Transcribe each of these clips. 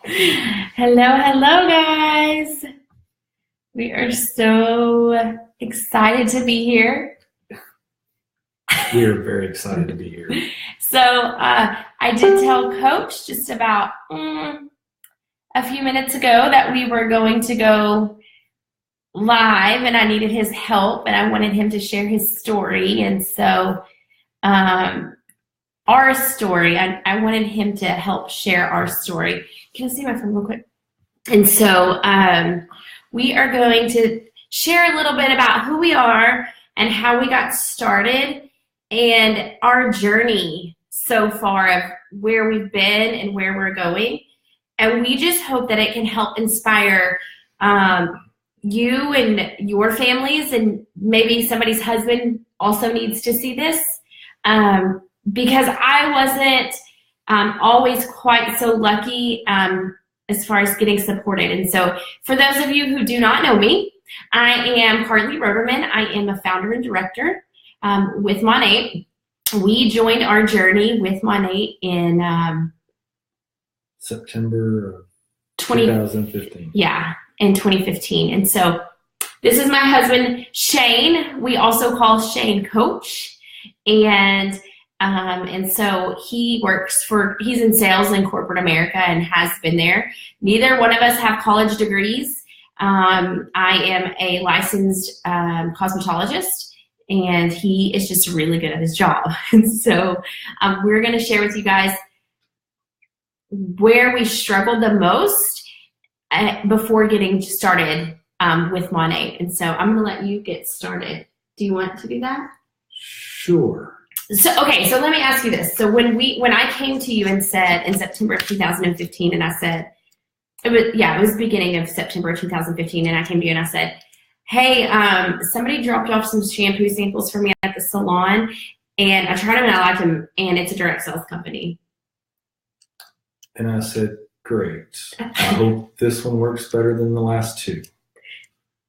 Hello, guys. We are so excited to be here. We are very excited to be here. So I did tell Coach just about a few minutes ago that we were going to go live, and I needed his help, and I wanted him to share his story. And so our story, I wanted him to help share our story. Can I see my phone real quick? And so we are going to share a little bit about who we are and how we got started and our journey so far of where we've been and where we're going. And we just hope that it can help inspire you and your families, and maybe somebody's husband also needs to see this, because I wasn't always quite so lucky as far as getting supported. And so for those of you who do not know me, I am Carly Roderman. I am a founder and director with Monat. We joined our journey with Monat in September of 2015. Yeah, in 2015. And so this is my husband, Shane. We also call Shane Coach. And so he's in sales in corporate America and has been there. Neither one of us have college degrees. I am a licensed cosmetologist, and he is just really good at his job. And so we're going to share with you guys where we struggled the most before getting started with Monat. And so I'm going to let you get started. Do you want to do that? Sure. So let me ask you this. So when I came to you and said in September of 2015, and I said, it was the beginning of September of 2015, and I came to you and I said, hey, somebody dropped off some shampoo samples for me at the salon, and I tried them and I liked them, and it's a direct sales company. And I said, great. I hope this one works better than the last two.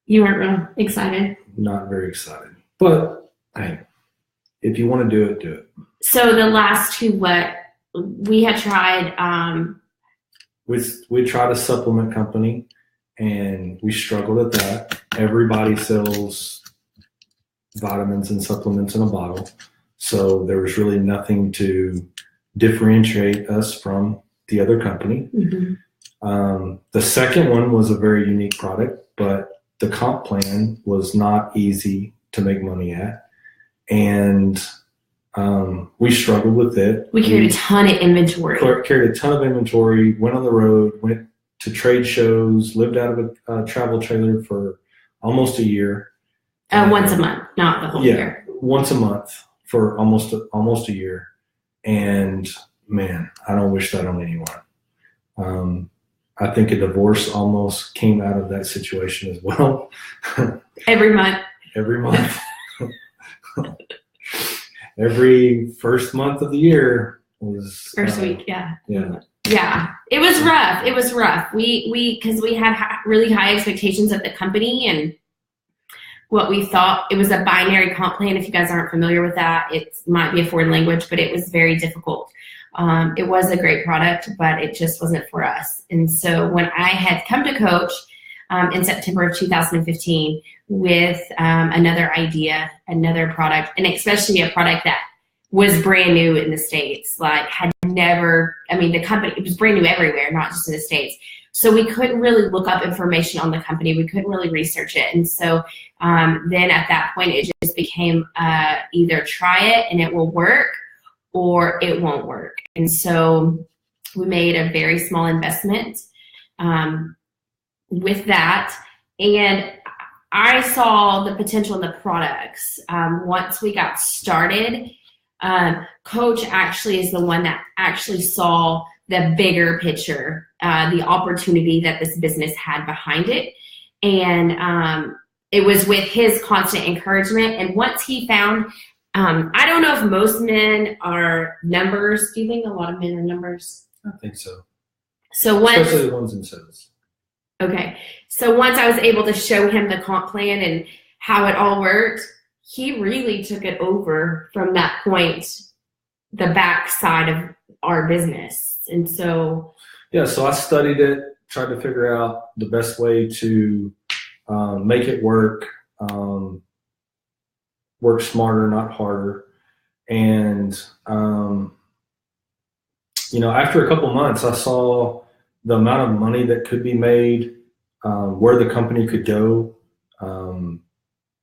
You weren't real excited? Not very excited. But hey, if you want to do it, do it. So the last two, what we had tried, we tried a supplement company, and we struggled at that. Everybody sells vitamins and supplements in a bottle, so there was really nothing to differentiate us from the other company. Mm-hmm. The second one was a very unique product, but the comp plan was not easy to make money at. And we struggled with it. We carried a ton of inventory. Went on the road, went to trade shows, lived out of a travel trailer for almost a year. Once a month, not the whole year. Once a month for almost a year. And man, I don't wish that on anyone. I think a divorce almost came out of that situation as well. Every month. Every first month of the year was first week. Yeah. It was rough. Because we had really high expectations of the company and what we thought. It was a binary comp plan. If you guys aren't familiar with that, it might be a foreign language, but it was very difficult. It was a great product, but it just wasn't for us. And so when I had come to Coach in September of 2015 with another idea, another product, and especially a product that was brand new in the States, the company, it was brand new everywhere, not just in the States. So we couldn't really look up information on the company. We couldn't really research it. And so then at that point, it just became either try it and it will work, or it won't work. And so we made a very small investment with that. And I saw the potential in the products. Once we got started, Coach actually is the one that actually saw the bigger picture, the opportunity that this business had behind it. And it was with his constant encouragement. And once he found, I don't know if most men are numbers. Do you think a lot of men are numbers? I think so. Especially the ones in sales. Okay. So once I was able to show him the comp plan and how it all worked, he really took it over from that point, the back side of our business. And so Yeah, so I studied it, tried to figure out the best way to make it work, work smarter, not harder. And, after a couple months, I saw the amount of money that could be made, where the company could go,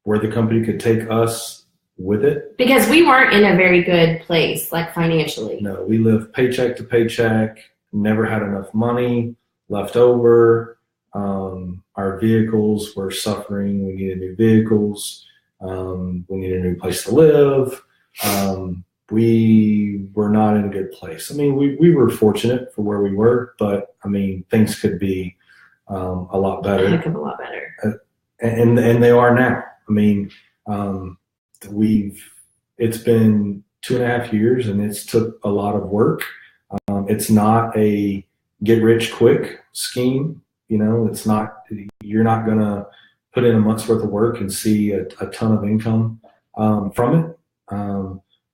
where the company could take us with it. Because we weren't in a very good place, like financially. No, we lived paycheck to paycheck, never had enough money left over. Our vehicles were suffering. We needed new vehicles. We needed a new place to live. We were not in a good place. I mean, we were fortunate for where we were, but I mean, things could be a lot better. A heck of a lot better. And they are now. I mean, it's been 2.5 years, and it's took a lot of work. It's not a get rich quick scheme. It's not. You're not gonna put in a month's worth of work and see a ton of income from it.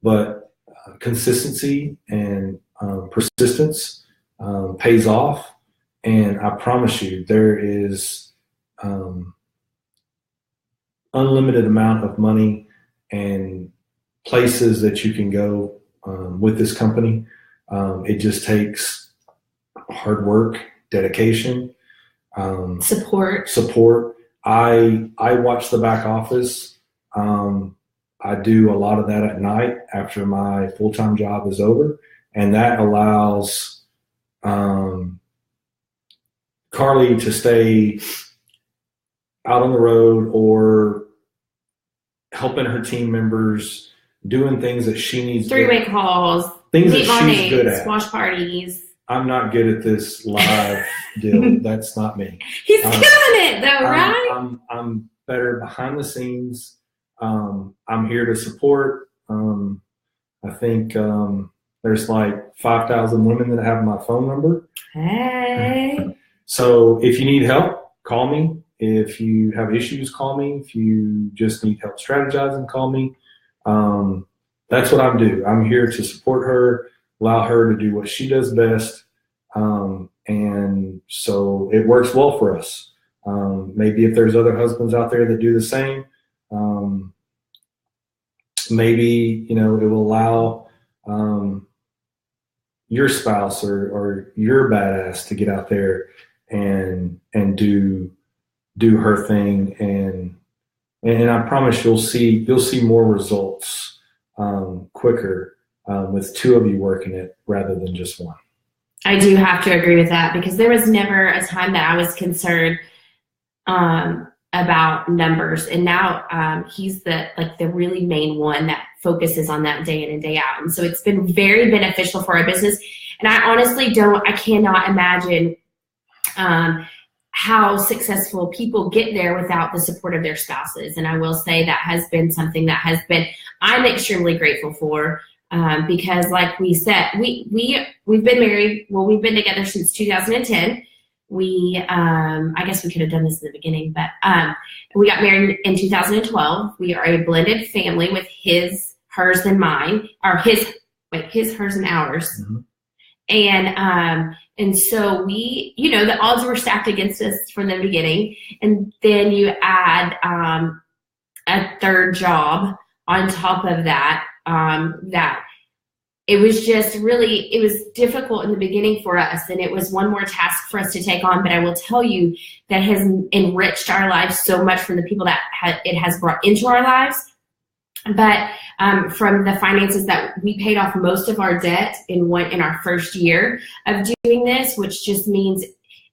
But consistency and persistence pays off, and I promise you, there is unlimited amount of money and places that you can go with this company. It just takes hard work, dedication, support. I watch the back office. I do a lot of that at night after my full-time job is over, and that allows Carly to stay out on the road or helping her team members, doing things that she needs. Three-way calls, things that she's good at. Squash parties. I'm not good at this live deal. That's not me. He's killing it though, right? I'm better behind the scenes. I'm here to support. I think there's like 5,000 women that have my phone number. Hey. So if you need help, call me. If you have issues, call me. If you just need help strategizing, call me. That's what I'm doing. I'm here to support her, allow her to do what she does best. And so it works well for us. Maybe if there's other husbands out there that do the same, maybe, it will allow your spouse or your badass to get out there and do her thing. And I promise you'll see more results quicker with two of you working it rather than just one. I do have to agree with that, because there was never a time that I was concerned about numbers, and now he's the really main one that focuses on that day in and day out. And so it's been very beneficial for our business. And I cannot imagine how successful people get there without the support of their spouses. And I will say that has been something that I'm extremely grateful for, because like we said, we've been married. Well, we've been together since 2010. I guess we could have done this in the beginning, but we got married in 2012. We are a blended family with his, hers, and mine, or his, hers, and ours. Mm-hmm. And so we, the odds were stacked against us from the beginning. And then you add a third job on top of that, that it was difficult in the beginning for us, and it was one more task for us to take on. But I will tell you that has enriched our lives so much from the people that it has brought into our lives. But from the finances, that we paid off most of our debt in our first year of doing this, which just means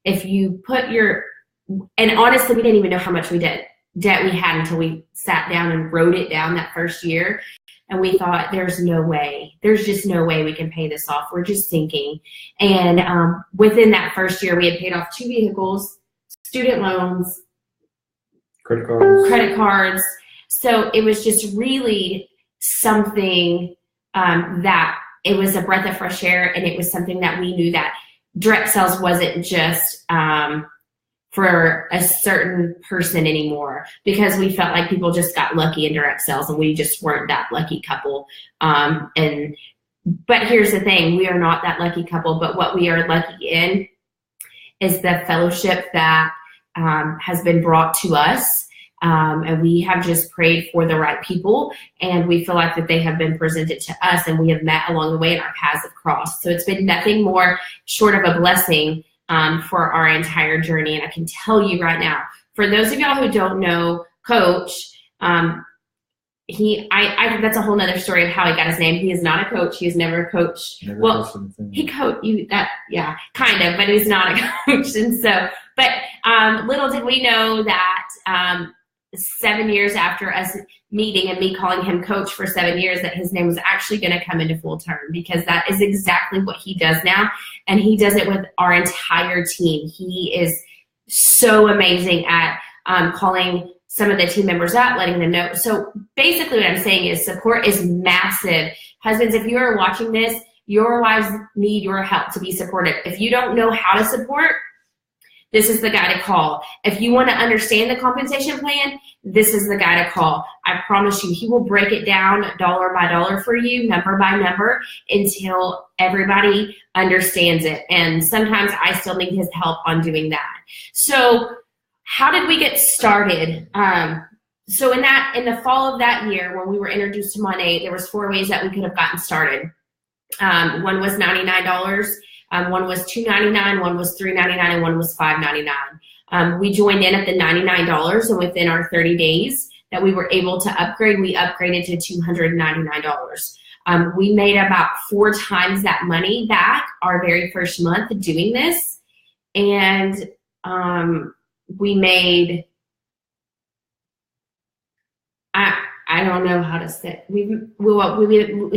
if you put and honestly, we didn't even know how much debt we had until we sat down and wrote it down that first year. And we thought, there's just no way we can pay this off. We're just sinking. And within that first year, we had paid off 2 vehicles, student loans, credit cards. So it was just really something that it was a breath of fresh air. And it was something that we knew that direct sales wasn't just for a certain person anymore, because we felt like people just got lucky in direct sales, and we just weren't that lucky couple. But here's the thing, we are not that lucky couple, but what we are lucky in is the fellowship that has been brought to us. And we have just prayed for the right people, and we feel like that they have been presented to us, and we have met along the way, and our paths have crossed. So it's been nothing more short of a blessing for our entire journey. And I can tell you right now, for those of y'all who don't know Coach, that's a whole nother story of how he got his name. He is not a coach. He has never coached. He coached you kind of, but he's not a coach. And so, but little did we know that 7 years after us meeting and me calling him coach for 7 years, that his name was actually going to come into full term, because that is exactly what he does now. And he does it with our entire team. He is so amazing at calling some of the team members up, letting them know. So basically what I'm saying is support is massive. Husbands, if you are watching this, your wives need your help to be supported. If you don't know how to support, this is the guy to call. If you want to understand the compensation plan, this is the guy to call. I promise you, he will break it down dollar by dollar for you, number by number, until everybody understands it. And sometimes I still need his help on doing that. So how did we get started? So in the fall of that year, when we were introduced to Monat, there was 4 ways that we could have gotten started. One was $99. One was $2.99, one was $3.99, and one was $5.99. We joined in at the $99, and within our 30 days that we were able to upgrade, we upgraded to $299. We made about 4 times that money back our very first month doing this, and we made, I don't know how to say, we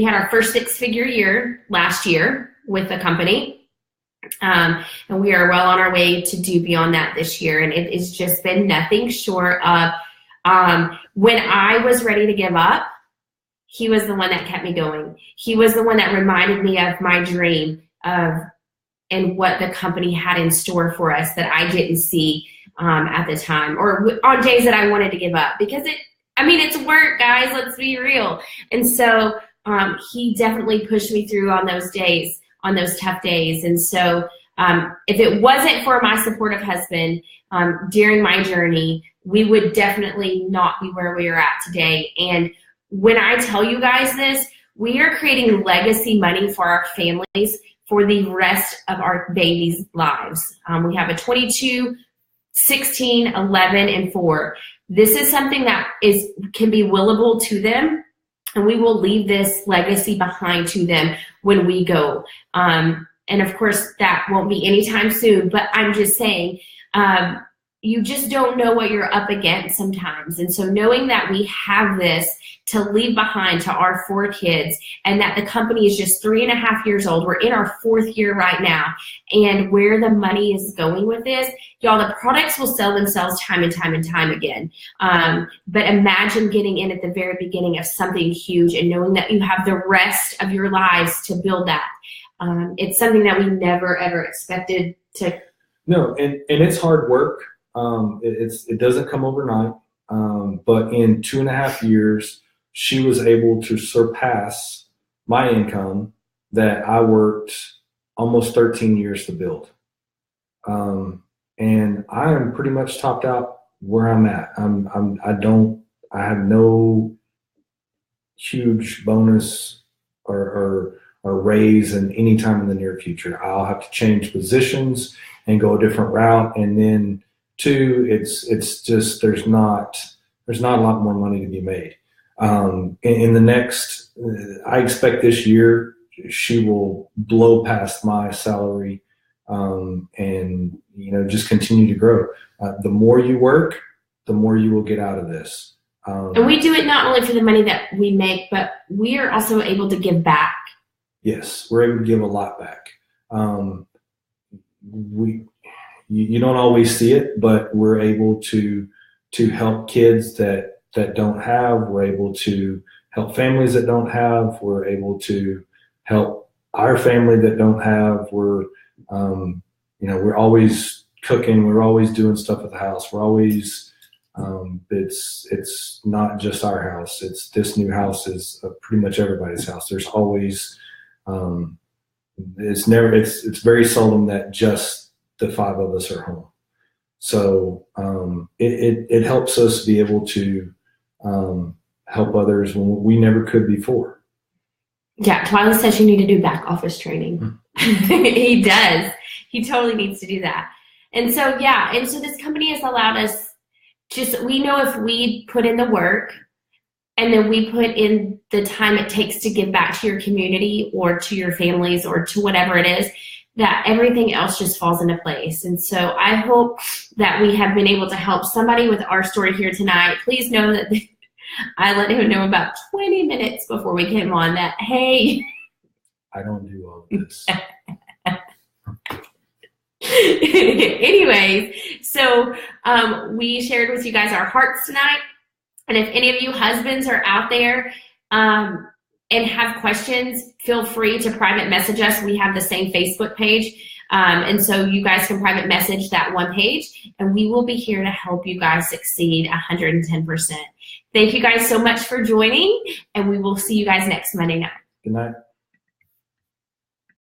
had our first 6-figure year last year with the company. And we are well on our way to do beyond that this year. And it has just been nothing short of, when I was ready to give up, he was the one that kept me going. He was the one that reminded me of my dream and what the company had in store for us that I didn't see at the time, or on days that I wanted to give up, because it's work, guys, let's be real. And so he definitely pushed me through on those days, on those tough days. And so if it wasn't for my supportive husband during my journey, we would definitely not be where we are at today. And when I tell you guys this, we are creating legacy money for our families for the rest of our babies' lives. We have a 22, 16, 11, and 4. This is something that can be willable to them, and we will leave this legacy behind to them when we go. And of course, that won't be anytime soon, but I'm just saying, you just don't know what you're up against sometimes. And so knowing that we have this to leave behind to our 4 kids, and that the company is just 3.5 years old, we're in our 4th year right now, and where the money is going with this, y'all, the products will sell themselves time and time and time again. But imagine getting in at the very beginning of something huge and knowing that you have the rest of your lives to build that. It's something that we never, ever expected to. No, and it's hard work. It doesn't come overnight. But in 2.5 years, she was able to surpass my income that I worked almost 13 years to build. And I am pretty much topped out where I'm at. I have no huge bonus or raise in any time in the near future. I'll have to change positions and go a different route. And then 2, it's just, there's not a lot more money to be made. In the next, I expect this year, she will blow past my salary, and, just continue to grow. The more you work, the more you will get out of this. And we do it not only for the money that we make, but we are also able to give back. Yes, we're able to give a lot back. You don't always see it, but we're able to help kids that don't have. We're able to help families that don't have. We're able to help our family that don't have. We're always cooking. We're always doing stuff at the house. We're always, it's not just our house. It's this new house is pretty much everybody's house. There's always, it's very seldom that just the 5 of us are home. So it helps us be able to help others when we never could before. Yeah, Twyla says you need to do back office training. He does. He totally needs to do that. And so, yeah, and so this company has allowed us we know if we put in the work and then we put in the time it takes to give back to your community or to your families or to whatever it is, that everything else just falls into place. And so I hope that we have been able to help somebody with our story here tonight. Please know that I let him know about 20 minutes before we came on that, hey. I don't do all of this. Anyways, so we shared with you guys our hearts tonight. And if any of you husbands are out there and have questions, feel free to private message us. We have the same Facebook page. And so you guys can private message that one page, and we will be here to help you guys succeed 110%. Thank you guys so much for joining, and we will see you guys next Monday night. Good night.